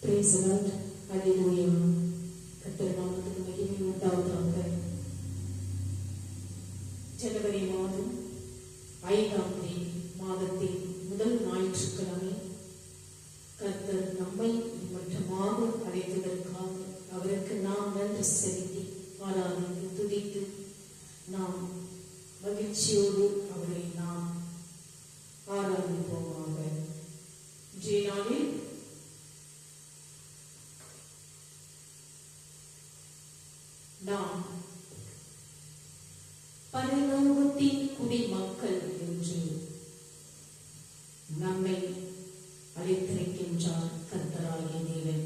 Praise the Lord. Hallelujah. கர்த்தர் நாமத்துக்கு மகிமை உண்டாவதாக. ஜனவரி மாதம் 5ஆம் தேதி மாதத்தின் முதல் ஞாயிற்றுக்கிழமை கர்த்தர் நம்மை மற்றமாக அழைத்ததற்காக அவருக்கு நாம் நன்றி செலுத்தி ஆராதித்து துதித்து நாம் மகிழ்ச்சியோடு அவரை நாம் ஆராதிப்போமாக. இன்றைய நாளில் நாம் பரலோகத்தின் குடிமக்கள் என்று நம்மை அழைத்திருக்கின்றார் கர்த்தராகிய தேவன்.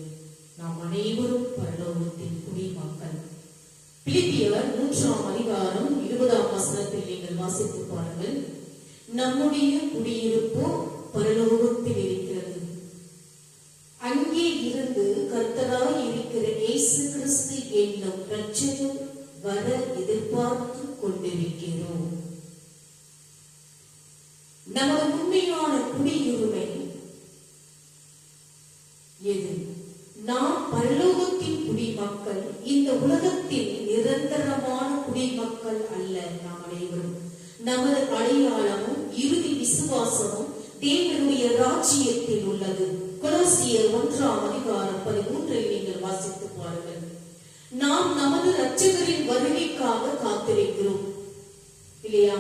நாம் அனைவரும் பரலோகத்தின் குடிமக்கள். பிலிப்பியர் 3ஆம் அதிகாரம் 20ஆம் வசனத்தில் நீங்கள் வாசித்து பாருங்கள். நம்முடைய குடியிருப்போ பரலோகத்தில் இருக்கிறது. அங்கே இருந்து கர்த்தராய் இருக்கிற இயேசு கிறிஸ்து என்னும் இரட்சகர் வர எதிர்பார்த்து கொண்டிருக்கிறோம். நமது உண்மையான குடியுரிமை எது? நாம் பரலோகத்தின் குடிமக்கள். இந்த உலகத்தில் நிரந்தரமான குடிமக்கள் அல்ல. நாம் அனைவரும் நமது அடையாளமும் இறுதி விசுவாசமும் தேவனுடைய ராஜ்யத்தில் உள்ளது. கொலோசியர் 1ஆம் அதிகாரம் 13 நீங்கள் வாசித்து பாருங்கள். நாம் நமது இரட்சகரின் வருகைக்காக காத்திருக்கிறோம் இல்லையா?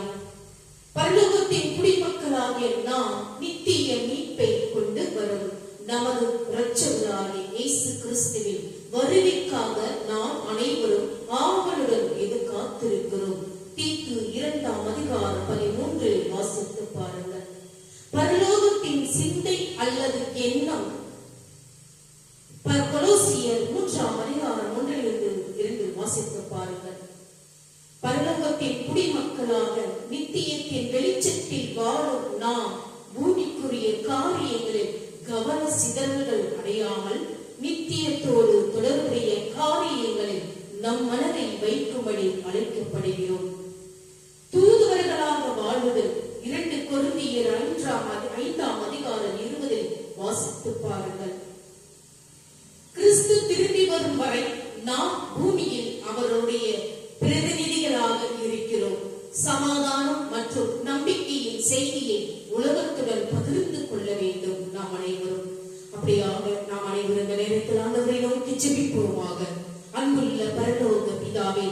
பரலோகத்தின் குடிமக்களாகிய நாம் நித்திய மீட்பை கொண்டு வரும் நமது இரட்சகராகிய இயேசு கிறிஸ்துவின் வருகைக்காக நாம் அனைவரும் ஆவலுடன் எது காத்திருக்கிறோம். தீத்து 2ஆம் அதிகாரம் 13 வாசித்து பாருங்கள். பரலோகத்தின் சிந்தை அல்லது எண்ணம் கொலோசியர் 3ஆம் அதிகாரம் 1-2 வாசித்து பாருங்கள். பரலோகத்தின் குடிமக்களாக நித்தியத்தின் வெளிச்சத்தில் வாழும் நாம் பூமிக்குரிய காரியங்களில் கவன சிதறல்கள் அடையாமல் நித்தியத்தோடு தொடர்புடைய காரியங்களில் நம் மனதை வைக்கும்படி அழைக்கப்படுகிறோம். தூதுவர்களாக வாழ்வதில் 2 கொரிந்தியர் 5ஆம் அதிகாரம் 20 வாசித்து பாருங்கள். கிறிஸ்து திரும்பி வரும் வரை நாம் பூமியில் அவருடைய பிரதிநிதிகளாக இருக்கிறோம். சமாதானம் மற்றும் நம்பிக்கையின் செய்தியை உலகத்துடன் பகிர்ந்து கொள்ள வேண்டும் நாம் அனைவரும். அப்படியாக நாம் அனைவரும் இந்த நேரத்தில் ஆண்டவரை நோக்கி ஜெபிப்போமாக. அன்புள்ள பரலோக பிதாவே,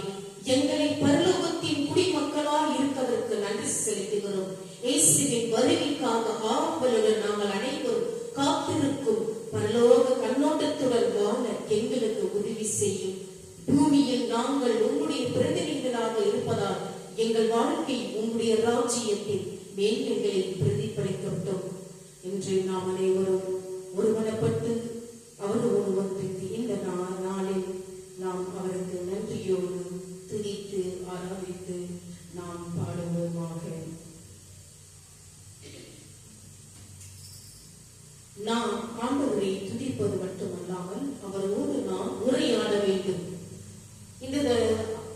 எங்களை பரலோகத்தின் குடிமக்களாய் இருப்பதற்கு நன்றி செலுத்துகிறோம். இயேசுவின் வருகைக்காக ஆவலுடன் நாங்கள் அனைவரும் காத்திருக்கும் பரலோக கண்ணோட்டத்துடன் வாழ எங்களுக்கு உதவி செய்யும். பூமியில் நாங்கள் உங்களுடைய பிரதிநிதிகளாக இருப்பதால் எங்கள் வாழ்க்கை உங்களுடைய ராஜ்யத்தின் மேன்மைகளில் பிரதிபலிக்கட்டும் என்று நாம் அனைவரும் ஒருமனப்பட்டு அவரோடு ஒன்றித்து இந்த நாளில் நாம் அவருக்கு நன்றியோடு துதித்து ஆராதித்து நாம் பாடுவோமாக. நாம் ஆண்டவரை துதிப்பது மட்டுமல்லாமல் அவரோடு நாம் உரையாட வேண்டும். இந்த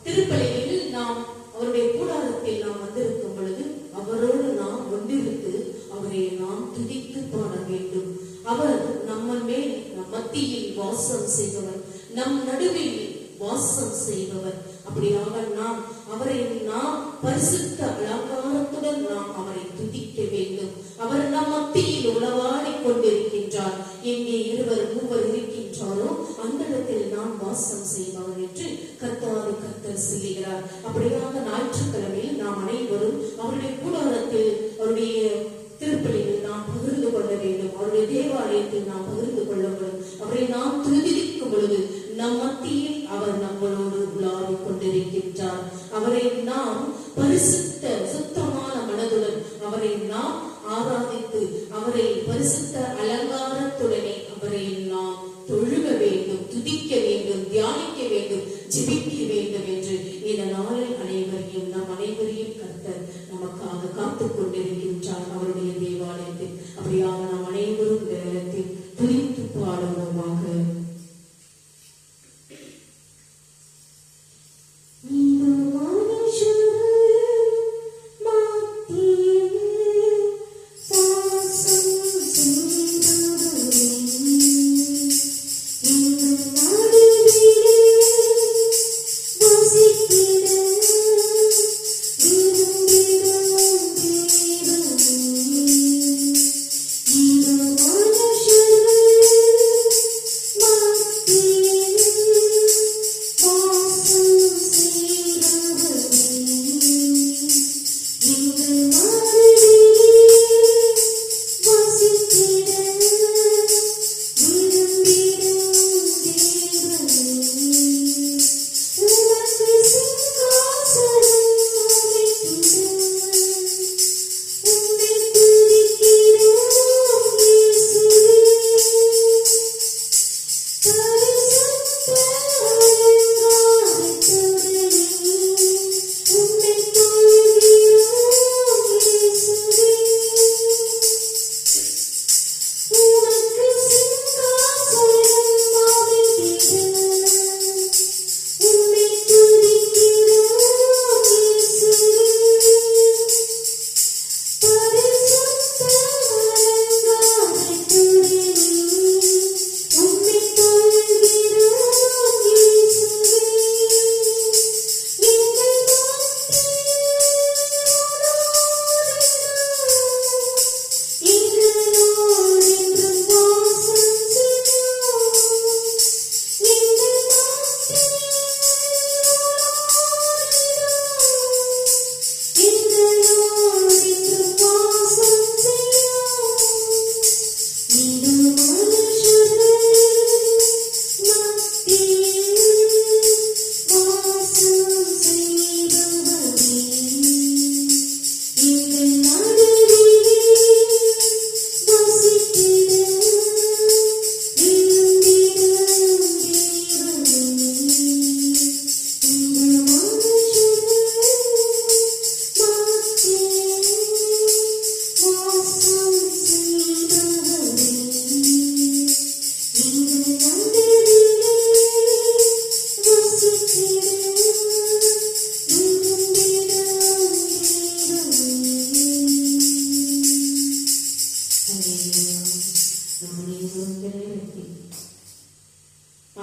திருப்பலியில் நாம் அவருடைய கூடாரத்தில் நாம் வந்திருக்கும் பொழுது அவரோடு நாம் ஒன்றிருந்து அவரை நாம் துதித்து பாட வேண்டும். அவர் நம்ம மேல் நம் மத்தியில் வாசம் செய்பவர், நம் நடுவில் வாசம் செய்பவர். அப்படியாக நாம் அவரை நாம் பரிசுத்த அலங்காரத்துடன் நாம் அவரை துதிக்க வேண்டும். அவர் நம் மத்தியில் உளவாடி கொண்டிருக்கின்றார். எங்கே 2-3 இருக்கின்றாரோ அந்த இடத்தில் நாம் வாசம் செய்பவர் என்று கர்த்தர் சொல்லுகிறார். அப்படியாக ஞாயிற்றுக்கிழமையில் நாம் அனைவரும் அவருடைய கூடாரத்தில் அவருடைய திருப்பலியில் நாம் பகிர்ந்து கொள்ள வேண்டும். அவருடைய தேவாலயத்தில் நாம் பகிர்ந்து கொள்ள வேண்டும். அவரை நாம் துதிக்கும் பொழுது நம் மத்தியில் அவர் நம்மளோடு உலாவிக் கொண்டிருக்கின்றார். அவரை நாம் பரிசுத்த சுத்தமான மனதுடன் அவரை நாம் ஆராதித்து அவரை பரிசுத்த அலங்காரத்துடனே அவரை நாம் தொழுக வேண்டும், துதிக்க வேண்டும், தியானிக்க வேண்டும், ஜெபிக்க வேண்டும் என்று இந்த நாளில் நம் அனைவரையும் கர்த்தர் நமக்காக காத்துக் கொண்டிருக்கின்றார் அவருடைய தேவாலயத்தில். அப்படியாக நாம் அனைவரும் நேரத்தில் துதித்து பாடுவோமாக.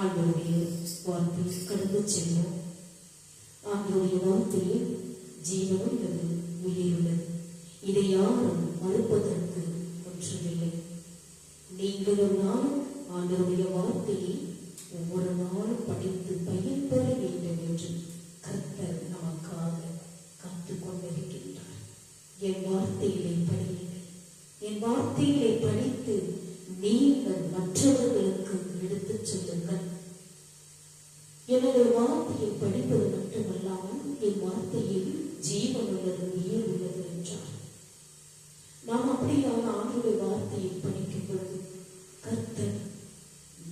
ஆண்டவருடைய வார்த்தை கடந்து செல்வோம். ஆண்டவருடைய வார்த்தையில் ஜீவன் உள்ளது, உயிர் உள்ளது. இதை யாரும் மறுப்பதற்கு ஒன்றுமில்லை. நீங்களும் நானும் ஆண்டவருடைய வார்த்தையை ஒவ்வொரு நாளும் படித்து பயன்பெற வேண்டும் என்று கர்த்தர் நமக்காக காத்துக் கொண்டிருக்கின்றார். என் வார்த்தைகளை படியுங்கள். என் வார்த்தைகளை படித்து நீங்கள் மற்றவர்களுக்கு எடுத்துச் சொல்லுங்கள். என்னுடைய வார்த்தையை படிப்பது மட்டுமல்லாமல் என் வார்த்தையில் ஜீவன் உள்ளது, உயிர் உள்ளது என்றார். நாம் அப்படியான ஆண்டுடைய வார்த்தையை படிக்கும் பொழுது கர்த்தர்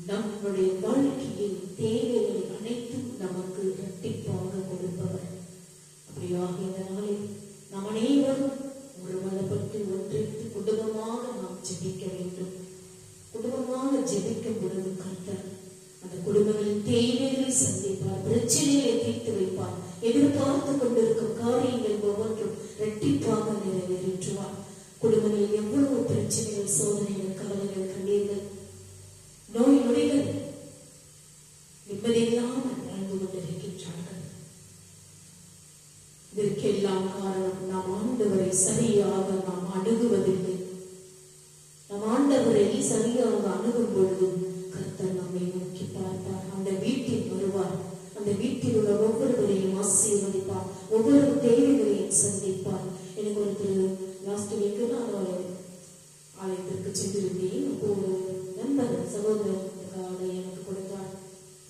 நம்முடைய வாழ்க்கையில் தேவைகளை அனைத்தும் நமக்கு இரட்டிப்பாக கொடுப்பவர். அப்படியாக இந்த நாளில் நாம் அனைவரும் ஒருமனப்பட்டு ஒன்றித்து குடும்பமாக நாம் ஜெபிக்க வேண்டும். குடும்பமாக ஜெபிக்கும் பொழுது கர்த்தர் அந்த குடும்பங்களின் தேவைகளை சந்திப்பார், பிரச்சனைகளை தீர்த்து வைப்பார். எதிர்பார்த்து கொண்டிருக்கும் காரியங்கள் ஒவ்வொன்றும் இரட்டிப்பாக நிறைவேற்றுவார். குடும்பங்களில் எவ்வளவு பிரச்சனைகள், சோதனைகள், கவலைகள், கண்ணீர்கள், நோய் நொடிகள், நிம்மதியில்லாமல் வாழ்ந்து கொண்டிருக்கின்றார்கள். இதற்கெல்லாம் காரணம் நாம் ஆண்டவரை சரியாக நாம் அணுகுவதில்லை. நாம் ஆண்டவரை சரியாக அணுகும் பொழுது கர்த்தர் நம்மை நோக்கி பார்ப்பார். அந்த வீட்டில் வருவார். அந்த வீட்டில் உள்ள ஒவ்வொருவரையும் ஆசீர்வதிப்பார். ஒவ்வொரு தேவைகளையும் சந்திப்பார். எனக்கு ஒரு லாஸ்ட் வீக்கு நான் ஆலயத்திற்கு சென்றிருந்தேன். அப்போ ஒரு நண்பர் சகோதரர் எனக்கு கொடுத்தார்.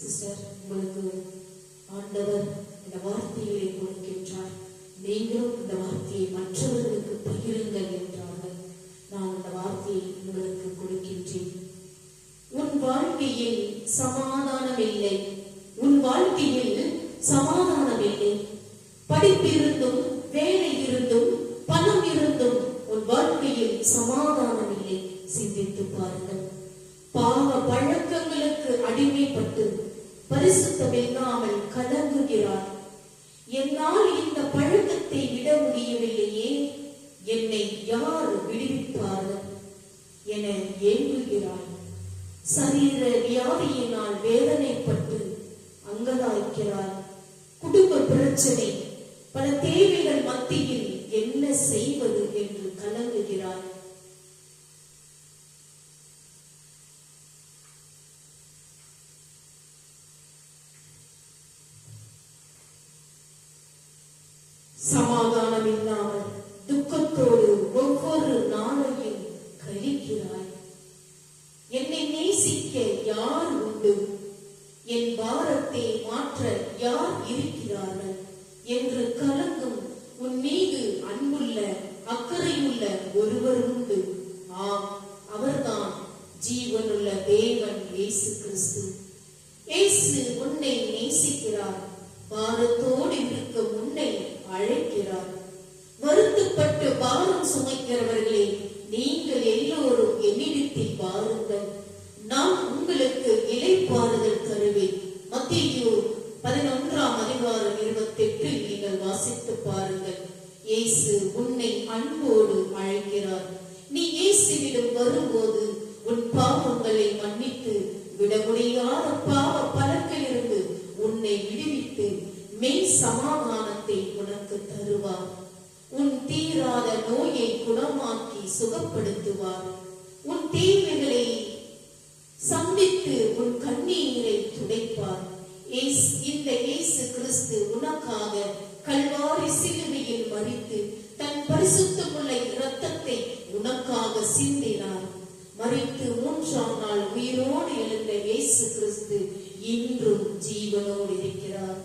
சிஸ்டர், உங்களுக்கு ஆண்டவர் இந்த வார்த்தைகளை கொடுக்கின்றார். நீங்களும் இந்த வார்த்தையை மற்றவர்களுக்கு பகிருங்கள் என்றார்கள். நான் அந்த வார்த்தையை உங்களுக்கு கொடுக்கின்றேன். உன் வாழ்க்கையில் சமாதானம் இல்லை. உன் வாழ்க்கையில் சமாதானம் இல்லை. படிப்பிருந்தும், வேலை இருந்தும், பணம் இருந்தும் உன் வாழ்க்கையில் சமாதானம் இல்லை. சிந்தித்து பாருங்கள். பாவ பழக்கங்களுக்கு அடிமைப்பட்டு பரிசுத்தம் இல்லாமல் கலங்குகிறார். என்னால் இந்த பழக்கத்தை விட முடியவில்லையே, என்னை யார் விடுவிப்பார்கள் என ஏங்குகிறார். சரீர வியாதியினால் வேதனைப்பட்டு அங்கலாய்க்கிறார். குடும்ப பிரச்சனை, பல தேவைகள் மத்தியில் என்ன செய்வது என்று கலங்குகிறார். சமாதானம் இல்லாமல் துக்கத்தோடு ஒவ்வொரு நாளையும் கழிக்கிறாய். என்னை நேசிக்க யார் உண்டு? என் பாரத்தை மாற்ற யார் இருக்கிறார்கள் என்று கலங்கும் உன் மீது அன்புள்ள, அக்கறையுள்ள ஒருவர் உண்டு. ஆம், அவர்தான் ஜீவனுள்ள தேவன் இயேசு கிறிஸ்து. இயேசு உன்னை நேசிக்கிறார். பாரத்தோடு இருக்க உன்னை அழைக்கிறார். வருத்தப்பட்டு பாரம் சுமைக்கிறவர்களே, நீங்கள் எல்லோரும் என்னிடத்தில் வாருங்கள், நான் உங்களுக்கு இளைப்பாறுதல் தருவேன். மத்தேயு 11:28 நீங்கள் வாசித்து பாருங்கள். இயேசு உன்னை அன்போடு அழைக்கிறார். நீ இயேசுவிடம் வரும்போது உன் பாவங்களை மன்னித்து விட முடியாத பாவ பலக்கிலிருந்து உன்னை விடுவித்து மெய் சமாதானத்தை உனக்கு தருவார். உன் தீராத நோயை குணமாக்கி சுகப்படுத்துவார். உன் தேவைகளை சந்தித்து உன் கண்ணீரை துடைப்பார். இந்த இயேசு கிறிஸ்து உனக்காக கல்வாரி சிலுவையில் மரித்து தன் பரிசுத்தமுள்ள இரத்தத்தை உனக்காக சிந்தினார். மரித்து 3ஆம் நாள் உயிரோடு எழுந்த இயேசு கிறிஸ்து இன்றும் ஜீவனோடு இருக்கிறார்.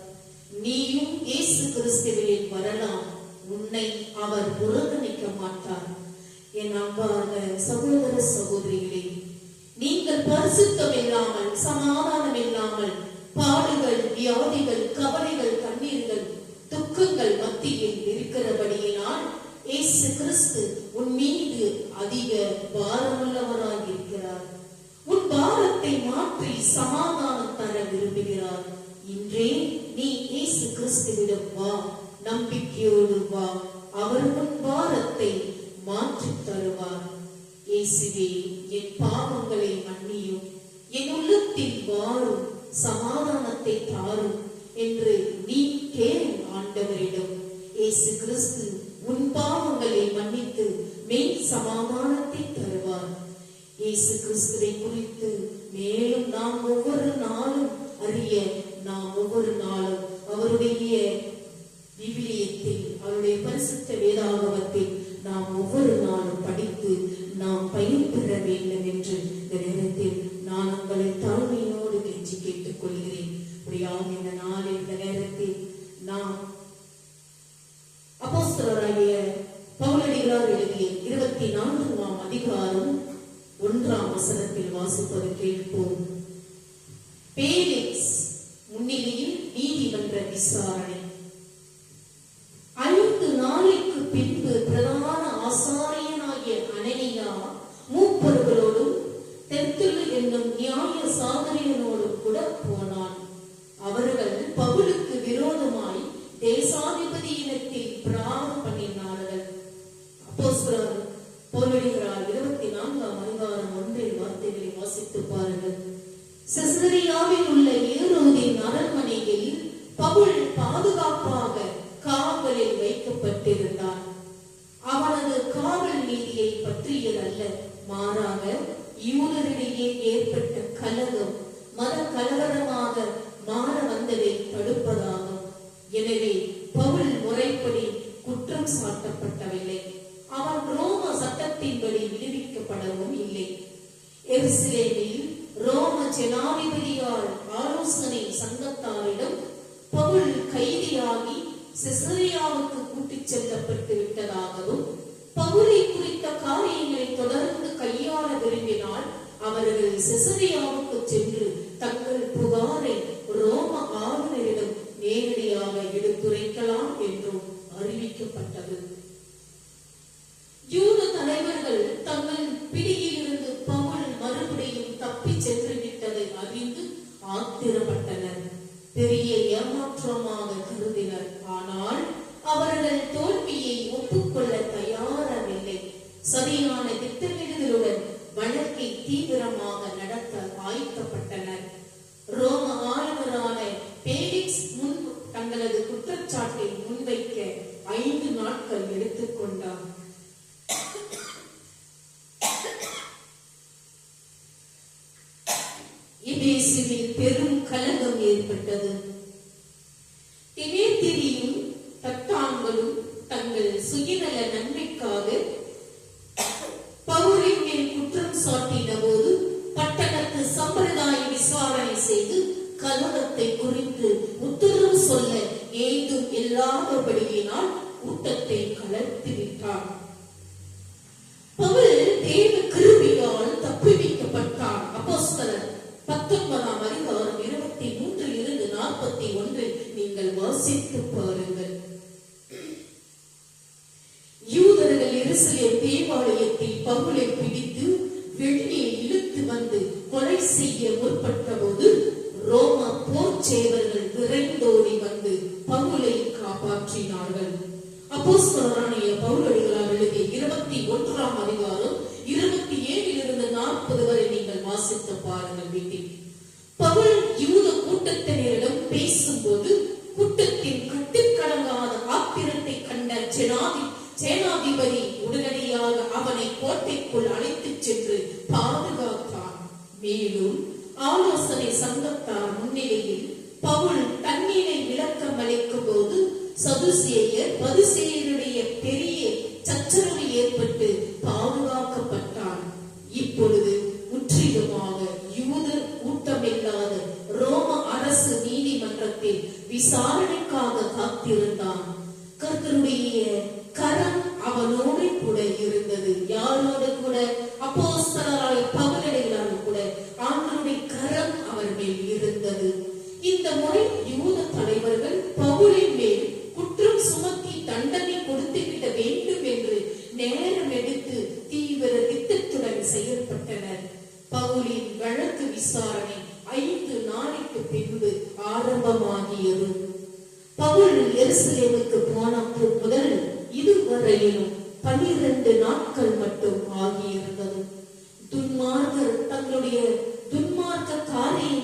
நீயும் இயேசு கிறிஸ்துவில் வரலாம். உன்னை அவர் புறக்கணிக்க மாட்டார். என் அன்பான சகோதர சகோதரிகளே, நீங்கள் பரிசுத்தம் இல்லாமல், சமாதானம் இல்லாமல், பாடுகள், வியாதிகள், கவலைகள், கண்ணீர்கள், துக்கங்கள் மத்தியில் இருக்கிறபடியினால் இயேசு கிறிஸ்து உன் மீது அதிக பாரமுள்ளவராக இருக்கிறார். உன் பாரத்தை மாற்றி சமாதானம் தர விரும்புகிறார். இன்றே நீ இயேசு கிறிஸ்துவிடம் வா, நம்பிக்கையோடு வா. அவர் உன் பாரத்தை மாற்றி தருவார். இயேசுவே, என் பாவம் உள்ளத்தில் வாரும் சமாதானத்தை தாரும் என்று நீ கேள் ஆண்டவரிடம். இயேசு கிறிஸ்து உன் பாவங்களை மன்னித்து மெய் சமாதானத்தை தருவார். இயேசு கிறிஸ்துவை குறித்து மேலும் நாம் ஒவ்வொரு நாளும் அறிய, நாம் ஒவ்வொரு நாளும் அவருடைய விவிலியத்தில், அவருடைய பரிசுத்த வேதாகமத்தில் நாம் ஒவ்வொரு நாளும் படித்து நாம் பயன்பெற வேண்டும் என்று இந்த நேரத்தில் நான் உங்களை தாழ்மையோடு கெஞ்சி கேட்டுக் கொள்கிறேன். அப்படியாக இந்த நாளில், இந்த நேரத்தில் நாம் அப்போஸ்தலராகிய பவுலடிகளார் எழுதிய 24ஆம் அதிகாரம் 1ஆம் வசனத்தில் வாசிப்பது கேட்போம். பேலிக்ஸ் முன்னிலையில் நீதிமன்ற விசாரணை. 5 நாளைக்கு பின்பு பிரதான ஆசாரியனாகிய அனனியா மூப்பர்களோடும் தெர்த்துல்லு என்னும் நியாய சாதனையனோடும் கூட போனான். அவர்கள் பவுலுக்கு விரோதமாய் தேசாதிபதியினத்தில் பிராணம் பண்ணினார்கள். அப்போஸ்தலர் பவுலடிகளார் 24ஆம் அதிகாரம் 1 வார்த்தைகளை வாசித்து பாருங்கள். செசரியாவில் உள்ள ஏரோதின் அரண்மனையில் பவுல் பாதுகாப்பாக காவலில் வைக்கப்பட்டிருந்தான். அவனது காவல் நீதியை பற்றியதல்ல, மாறாக யூதரிடையே ஏற்பட்ட கலகம் மத கலவரமாக மாற வந்ததை தடுப்பதாகும். எனவே பவுல் முறைப்படி குற்றம் சாட்டப்படவில்லை. அவன் ரோம சட்டத்தின்படி விடுவிக்கப்படவும் இல்லை. எருசலேமில் ரோம ஜனாதிபதியால் ஆலோசனை சங்கத்தாரிடம் பவுல் கைதியாகி செசரியாவுக்கு கூட்டிச் செல்லப்பட்டு விட்டதாகவும், பவுலை குறித்த காரியங்களை தொடர்ந்து கையாள விரும்பினால் அவர்கள் செசரியாவுக்கு சென்று தங்கள் புகாரை ரோம ஆளுநரிடம் நேரடியாக எடுத்துரைக்கலாம் என்றும் அறிவிக்கப்பட்டது. யூத தலைவர்கள் தங்கள் பிடியிலிருந்து பவுல் மறுபடியும் தப்பி சென்று விட்டதை அறிந்து ஆத்திரப்பட்டனர். பெரிய ஏமாற்றமாக கருதினர். ஆனால் அவர்கள் தோல்வியை ஒப்புக்கொள்ள தயாரவில்லை. சரியான திட்டமிடுதலுடன் வழக்கை தீவிரமாக நடத்த ஆயத்தப்பட்டனர். ரோம ஆளுநரான பேலிக்ஸ் முன் தங்களது குற்றச்சாட்டை முன்வைக்க 5 நாட்கள் எடுத்துக்கொண்டார். எபேசுவில் பெரும் கலகம் ஏற்பட்டது. திமேத்திரியும் தட்டான்களும் தங்கள் சுயநல நன்மைக்காக பவுலின் மேல் குற்றம் சாட்டின போது பட்டணத்து சம்பிரதாய விசாரணை செய்து கலகத்தை குறித்து உத்தரவு சொல்ல ஏதும் இல்லாதபடியினால் கூட்டத்தை கலர்த்திவிட்டார். பவுல் தேவ கிருபையால் தப்புவிக்கப்பட்டார். அப்போஸ்தலர் 19ஆம் அதிகாரம் 23 41 நீங்கள் வாசித்து பாருங்கள். யூதர்கள் எருசலேம் தேவாலயத்தில் பவுலை பிடித்து வெளியே இழுத்து வந்து கொலை செய்ய முற்பட்ட போது ரோம போர் சேவர்கள் விரைந்தோடி வந்து பவுலை காப்பாற்றினார்கள். அப்போஸ்தலராகிய பவுலடிகளார் எழுதிய 21ஆம் அதிகாரம் 27 40 வரை நீங்கள் வாசித்து பாருங்கள். வீட்டில் பவுல் யூத கூட்டத்தினரிடம் பேசும்போது கூட்டத்தின் கட்டுக்கடங்காத ஆத்திரத்தை கண்ட சேனாதிபதி உடனடியாக அவனை கோட்டைக்குள் அழைத்துச் சென்று பாதுகாத்தார். மேலும் ஆலோசனை சங்கத்தார் முன்னிலையில் பவுல் தண்ணீரை விளக்கம் அளிக்கும் போது சதுசேயர் பரிசேயருடைய பெரிய சச்சரவு ஏற்பட்டு பாதுகாக்கப்பட்டார். இப்பொழுது முற்றிலுமாக யூத கூட்டமில்லாத ரோம அரசு நீதிமன்றத்தில் விசாரணைக்காக காத்திருந்தான். கர்த்தருடைய கரம் அவனோடு கூட இருந்தது. யாரோடு கூட? அப்போஸ்தலராகிய பவுலடிகளாரோடு கூட ஆண்டவருடைய கரம் அவர் மேல் இருந்தது. இந்த முறை யூத தலைவர்கள் பவுலின் மேல் குற்றம் சுமத்தி தண்டனை கொடுத்துவிட வேண்டும் என்று நேரம் எடுத்து தீவிர திட்டத்துடன் செயல்பட்டனர். பவுலின் வழக்கு விசாரணை 5 நாளைக்கு பின்பு ஆரம்பமாகியது. பவுல் எருசலேமுக்கு போன முதல் இதுவரையிலும் 12 நாட்கள் மட்டும் ஆகியிருந்தது. துன்மார்க்கர் தங்களுடைய துன்மார்க்க காரியங்களை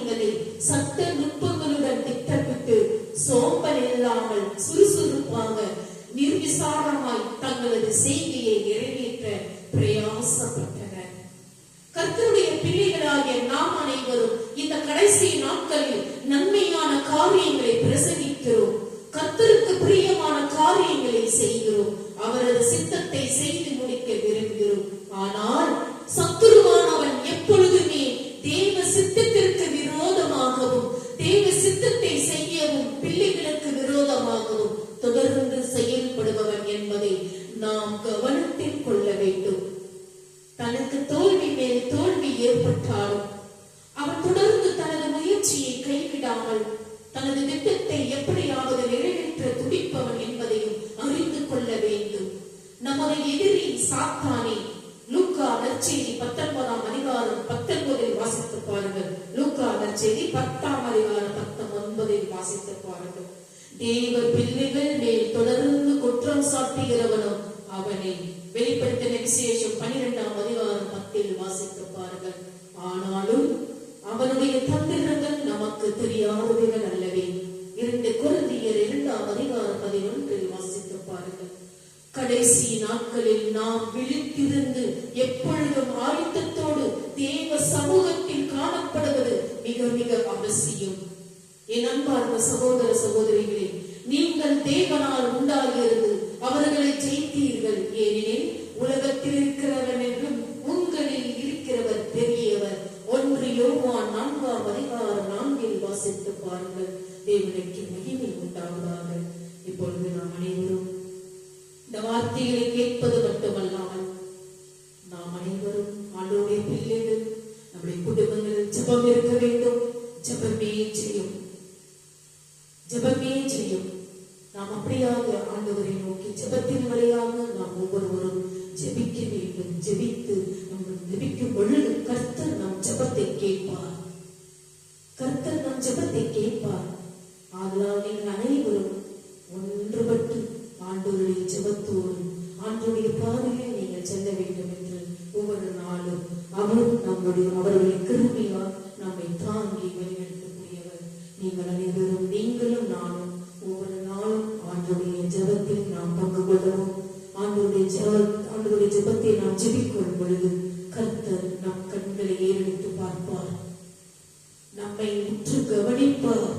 பிள்ளைகளாகிய நாம் அனைவரும் இந்த கடைசி நாட்களில் நன்மையான காரியங்களை பிரசங்கிக்கிறோம். கர்த்தருக்கு பிரியமான காரியங்களை செய்கிறோம். அவரது சித்தத்தை செய்து முடிக்க விரும்புகிறோம். ஆனால் சத்துருவானவன் எப்பொழுதுமே தேவ சித்தத்திற்கு விரோதமாகவும் தேவ சித்தத்தை செய்யவும் பிள்ளைகளுக்கு விரோதமாகவும் தொடர்ந்து செயல்படுபவன் என்பதை நாம் கவனத்தில் கொள்ள வேண்டும். தனக்கு தோல்வி மேல் தோல்வி ஏற்பட்டாலும் அவன் தொடர்ந்து தனது முயற்சியை கைவிடாமல் தனது திட்டத்தை எப்படியாவது நிறைவேற்ற துடிப்பவன் என்பதையும் அறிந்து கொள்ள வேண்டும். நமது எதிரி சாத்தானே. லூக்கா நற்செய்தி 19ஆம் அதிகாரம் 19இல் வாசித்து பாருங்கள். லூக்கா நற்செய்தி 10ஆம் அதிகாரம் 19இல் வாசித்து பாருங்கள். தேவ பிள்ளைகள் மேல் தொடர்ந்து குற்றம் சாட்டுகிறவனும் அவனை. வெளிப்படுத்தின விசேஷம் 12ஆம் அதிகாரம் 10இல் வாசித்து பாருங்கள். ஆனாலும் அவனுடைய தந்திரங்கள் நமக்கு தெரியாதவைகள் அல்லவே. 2 கொரிந்தியர் 2ஆம் அதிகாரம் 11இல் வாசித்து பாருங்கள். கடைசி நாட்களில் நாம் விழித்திருந்து எப்பொழுதும் ஆயத்தத்தோடு தேவ சமூகத்தில் காணப்படுவது மிக மிக அவசியம். என் அன்பார்ந்த சகோதர சகோதரிகளே, நீங்கள் தேவனால் உண்டாகிறது அவர்களை ஜெயித்தீர்கள். ஏனெனில் உலகத்தில் இருக்கிறவன் என்றும் உங்களில் இருக்கிறவர் பெரியவர். 1 யோவான் 4ஆம் அதிகாரம் 4இல் வாசித்து பாருங்கள். தேவனுக்கு மகிமை உண்டாவதாக. இப்பொழுது நாம் அனைவரும் இந்த வார்த்தைகளை கேட்பது மட்டுமல்லாமல் நாம் அனைவரும் ஆண்டவருடைய பிள்ளைகள், நம்முடைய குடும்பங்களில் ஜெபம் இருக்க வேண்டும். ஜெபமே ஜெயம், ஜெபமே ஜெயம். நாம் அப்படியாக ஆண்டவரை நோக்கி ஜெபத்தின் வழியாக நாம் ஒவ்வொருவரும் ஜெபிக்க வேண்டும். ஜெபித்து நம்ம ஜெபிக்கும் பொழுது கர்த்தர் நம் ஜெபத்தை கேட்பார். கர்த்தர் நம் ஜெபத்தை கேட்பார். ஆதலால் நீங்கள் அனைவரும் ஒன்றுபட்டு ஆண்டவருடைய ஜெபத்தோடு ஆண்டவருடைய பாதையில் நீங்கள் செல்ல வேண்டும் என்று ஒவ்வொரு நாளும் அவருடைய கிருபையால் நம்மை தாங்கி வழிநடத்தக்கூடியவர். நீங்கள் அனைவரும், நீங்களும் நானும் ஒவ்வொரு நாளும் ஆண்டவருடைய ஜெபத்தில் நாம் பங்கு கொள்ளவும். ஆண்டவருடைய ஜெபத்தை நாம் ஜெபிக்கும் பொழுது கர்த்தர் நம் கண்களை ஏறெடுத்து பார்ப்பார், நம்மை உற்று கவனிப்பார்,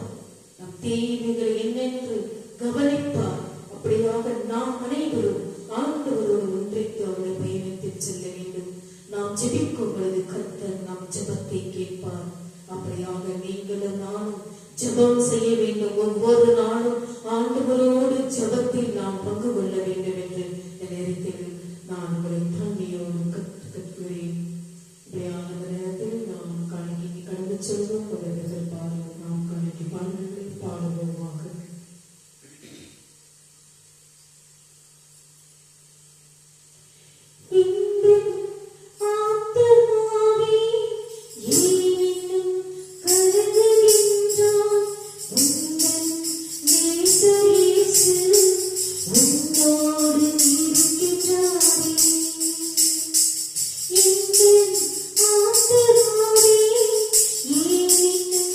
நம் தேவைகள் என்னென்று கவனிப்பார். அப்படியாக நாம் அனைவரும் ஆண்டவரோடு ஒன்றைக்கு அவருடைய பயணத்தில் செல்ல வேண்டும். நாம் ஜெபிக்கும் பொழுது கர்த்தர் நம் ஜெபத்தை கேட்பார். அப்படியாக நீங்களும் நானும் ஜெபம் செய்ய வேண்டும். ஒவ்வொரு நாளும் ஆண்டவரோடு ஜெபத்தில் நாம் பங்கு கொள்ள வேண்டும் என்று இந்த நேரத்தில் நான் உங்களை தாழ்மையோடு கற்றுக்கிறேன். இப்படியான நேரத்தில் நாம் காணிக்கைக்கு கடந்து செல்வோம். பாடுவோம். நாம் காணிக்கை பாடல்களை பாடுவோமாக. Thank you.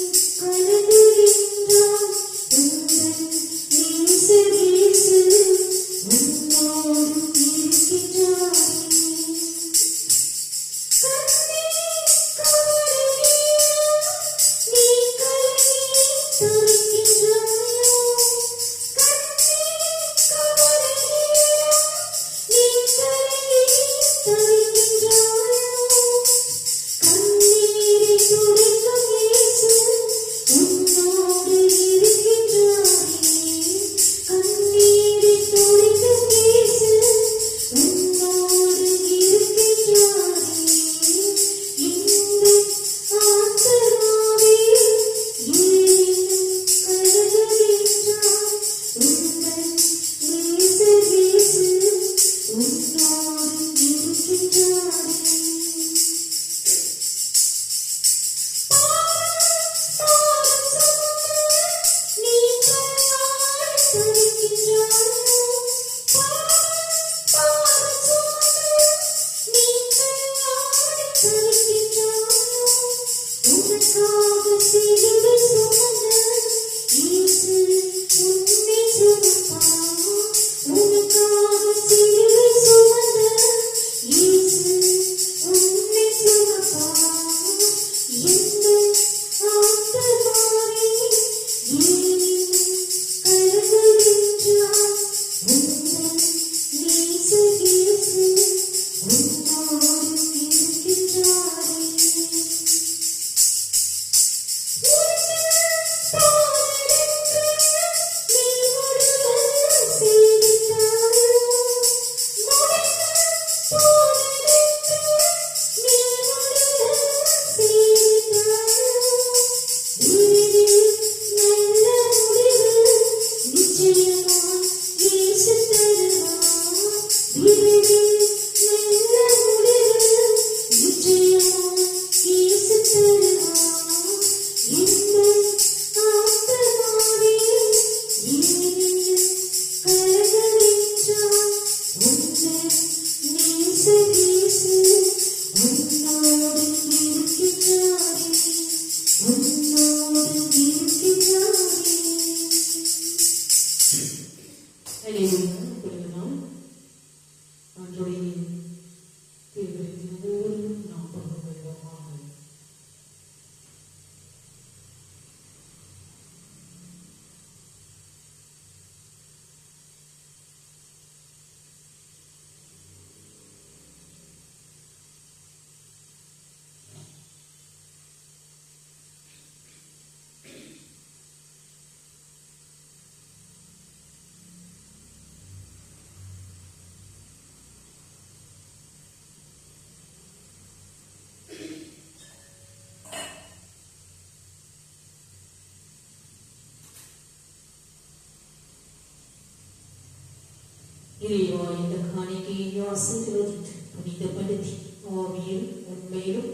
இறைவா, இந்த காணிக்கையை ஆசீர்வதித்து புனிதப்படுத்தி ஆவியில் உண்மையிலும்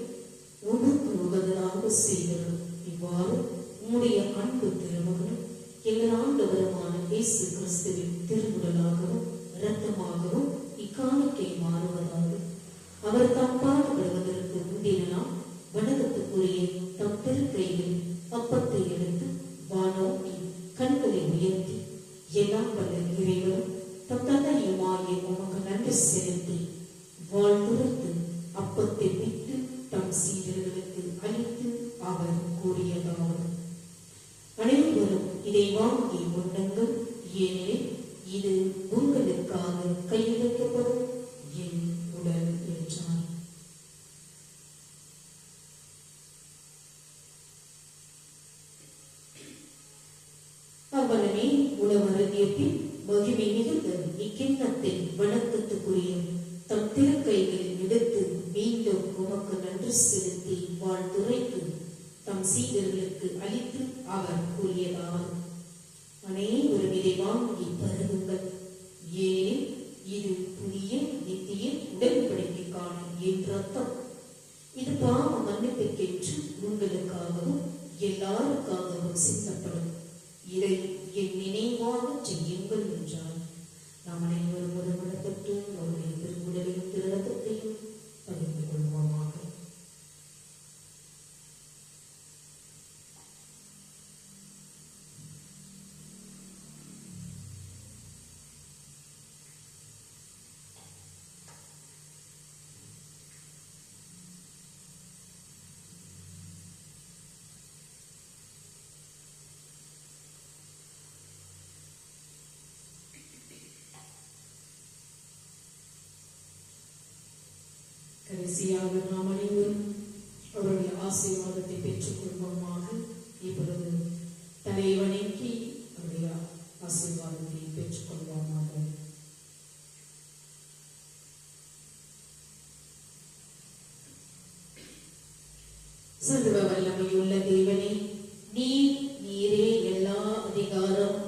உனக்கு உகந்ததாக செய்தரும். இவ்வாறு உம்முடைய அன்பு திருமகனும் எங்கள் ஆண்டவருமான இயேசு கிறிஸ்துவின் திருவுடலாகவும் இரத்தமாகவும் இக்காணிக்கை மாறுவதாக. அவர் தாம் பாடுபடுவதற்கு முந்தின நாள் வணக்கத்துக்குரிய தம் திருக்கையில் அப்பத்தை எடுத்து வானோக்கி கண்களை உயர்த்தி எல்லாம் வல்ல இறைவனும் தம் தந்தையுமாகிய உமக்கு நன்றி செலுத்தி வாழ்ந்துரைத்து அப்பத்தை விட்டு தம் சீடர்களுக்கு அளித்து அவர் கூறியதாவது: அனைவரும் இதை வாங்கி உண்ணுங்கள், ஏனெனில் இது உங்களுக்காக கையளிக்கப்படும் என் உடல் என்றார். அவ்வளவே உணவருந்திய பின் மகிமை மிகுந்த இக்கிண்ணத்தை வணக்கத்துக்குரிய தம் திருக்கைகளில் எடுத்து மீண்டும் உமக்கு நன்றி செலுத்தி வாழ்த்துரைத்து தம் சீடர்களுக்கு அளித்து அவர் கூறியதாவது: அனைவரும் இதை வாங்கி பருகுங்கள், ஏனெனில் இது புதிய நித்திய உடன்படிக்கைக்கான என் ரத்தம். இது பாவ மன்னிப்புக்கென்று உங்களுக்காகவும் எல்லாருக்காகவும் சிந்தப்படும். இதை என் நினைவாக செய்யுங்கள் என்றார். நாம் அனைவரும் ஒரு மனப்பட்டு அவருடைய திருவுடலையும் திருரத்தத்தையும் பகிர்ந்து கொள்வோமாக. கடைசியாக நாம் அனைவரும் அவருடைய ஆசீர்வாதத்தை பெற்றுக் கொள்வோமாக. இப்பொழுது தலைவணங்கி அவருடைய ஆசீர்வாதத்தை பெற்றுக் கொள்வோமாக. சர்வ வல்லமையுள்ள தேவனே, நீரே எல்லா அதிகாரம்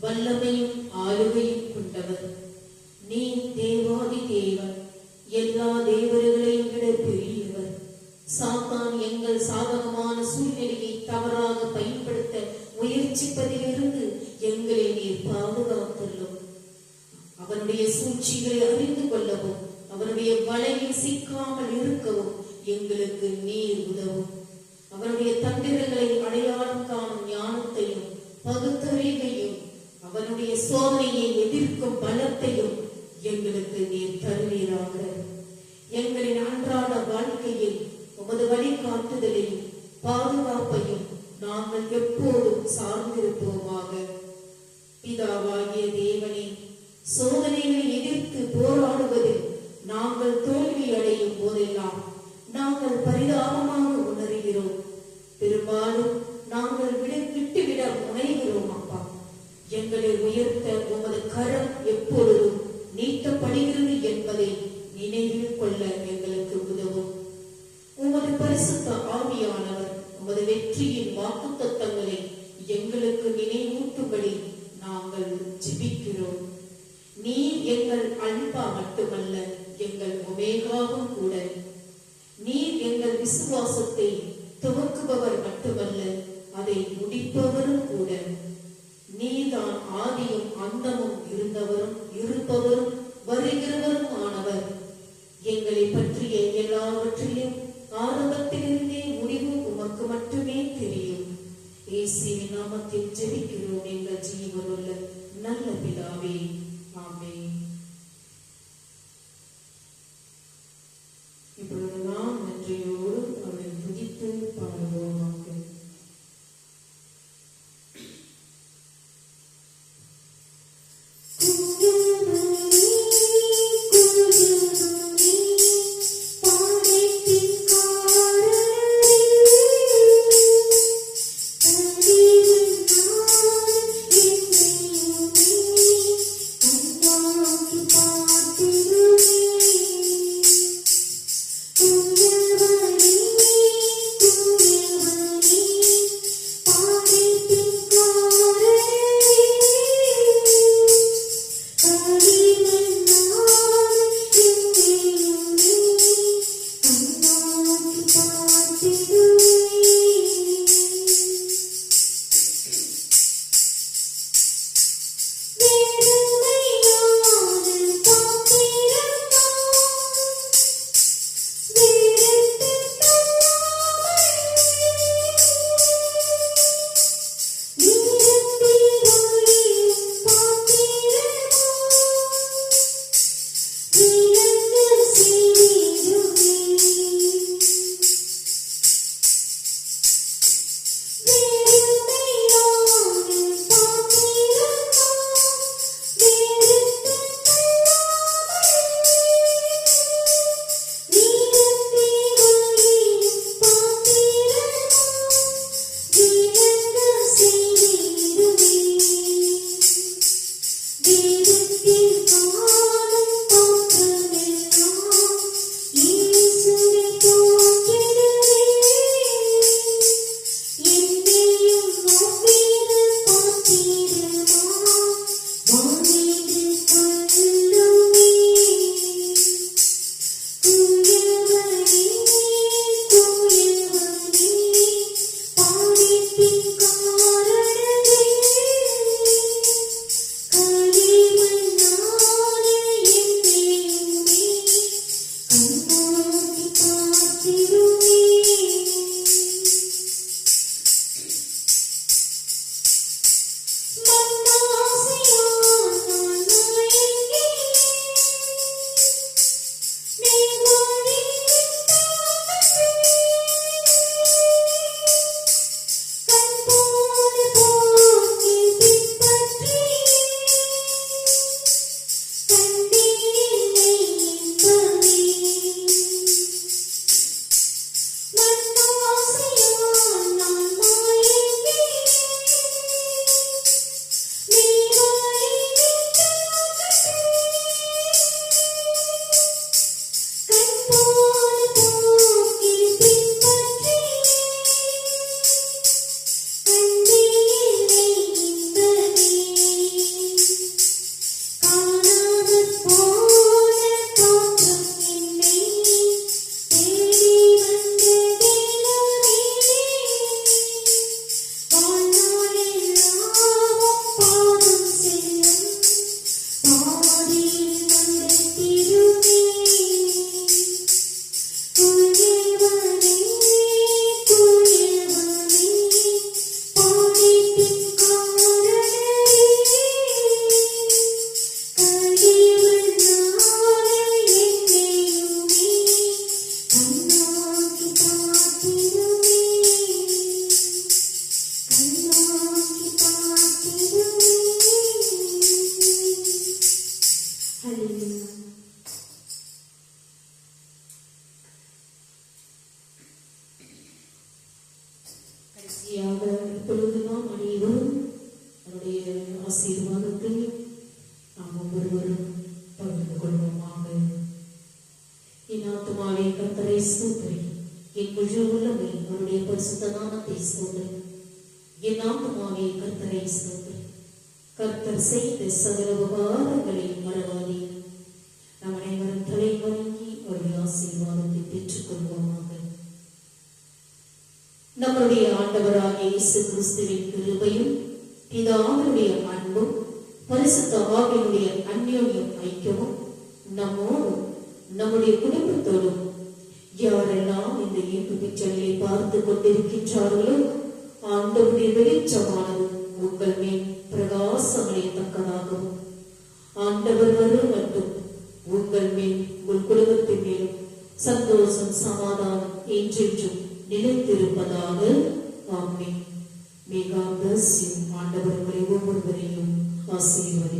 வல்லமையும் ஆளுகையும் கொண்டவர். நீ தேவாதி தேவன், எல்லா தேவர்களையும் விட பெரியவர். சாத்தான் எங்கள் சாதகமான சூழ்நிலையை தவறாக பயன்படுத்த முயற்சிப்பதிலிருந்து எங்களை நீர் பாதுகாத்துள்ளோம். அவனுடைய சூழ்ச்சிகளை அறிந்து கொள்ளவும் அவனுடைய வலையில் சிக்காமல் இருக்கவும் எங்களுக்கு நீர் உதவும். அவனுடைய தந்திரங்களை அடையாளம் காணும் ஞானத்தையும் பகுத்தறிவையும் அவனுடைய சோதனையை எதிர்க்கும் பலத்தையும் எங்களுக்கு நீர் தருவீராக. எங்களின் அன்றாட வாழ்க்கையில் உமது வழிகாட்டுதலையும் பாதுகாப்பையும் நாங்கள் எப்போதும் சார்ந்திருப்போமாக. பிதாவாகிய தேவனே, சோதனைகளை எதிர்த்து போராடுவதில் நாங்கள் தோல்வி அடையும் போதெல்லாம் நாங்கள் பரிதாபமாக உணர்கிறோம். பெரும்பாலும் நாங்கள் விட்டுவிட முனைகிறோம். அப்பா, எங்களை உயர்த்த உமது கரம் எப்பொழுதும் நீட்டப்படுகிறது என்பதை நினைவில் கொள்ள எங்களுக்கு உதவும். உமது பரிசுத்த ஆவியானவர் உமது வெற்றியின் வாக்குத்தத்தங்களை எங்களுக்கு நினைவூட்டும்படி நாங்கள் ஜெபிக்கிறோம். நீர் எங்கள் அல்பா மட்டுமல்ல, எங்கள் ஒமேகாவும் கூட. நீர் எங்கள் விசுவாசத்தை துவக்குபவர் மட்டுமல்ல, அதை முடிப்பவரும் கூட. நீதான் ஆதியும் அந்தமும் இருந்தவரும் இருப்பவரும் வருகிறவரும் ஆனவர். எங்களை பற்றிய எல்லாவற்றிலும் ஆரம்பத்திலிருந்தே முடிவு உமக்கு மட்டுமே தெரியும். இயேசுவின் நாமத்தில் ஜெபிக்கிறோம் எங்கள் ஜீவனுள்ள நல்ல பிதாவே, ஆமென். இப்பொழுது நாம் நன்றியோடு அவரை துதித்து பாடுவோமாக. கடைசியாக இப்பொழுது நாம் அனைவரும் அவருடைய ஆசீர்வாதத்தை நாம் ஒவ்வொருவரும் பகிர்ந்து கொள்வோமாக. என் ஆத்துமாவே கர்த்தரை ஸ்தோத்திரி, என் முழு உள்ளமே அவருடைய பரிசுத்த நாமத்தை ஸ்தோத்திரி. என் ஆத்துமாவே கர்த்தரை ஸ்தோத்திரி, கர்த்தர் செய்த சகல உபகாரங்களை மறவாதே. நாம் அனைவரும் தலை வணங்கி அவருடைய ஆசீர்வாதத்தை பெற்றுக் கொள்வோமாக. நம்முடைய ஆண்டவராகிய இயேசு கிறிஸ்துவின் கிருபையும் பிதாவினுடைய அன்பும் பரிசுத்த ஆவியினுடைய அந்யோன்யம் ஐக்கியமும் நம்மோடும் நம்முடைய குடும்பத்தோடும் யாரெல்லாம் இந்த யூடியூப் சேனலை பார்த்து கொண்டிருக்கின்றார்களோ ஆண்டவருடைய வெளிச்சமானது உங்கள் மேல் பிரகாசமடையத்தக்கதாகவும் ஆண்டவர் வரும் மட்டும் உங்கள் மேல் உங்கள் குடும்பத்தின் மேலும் சந்தோஷம் சமாதானம் என்றென்றும் நிலைத்திருப்பதாக. ஆமென். May God bless you. ஆண்டவர் உங்களை ஒவ்வொருவரையும் ஆசீர்வதிப்பாராக.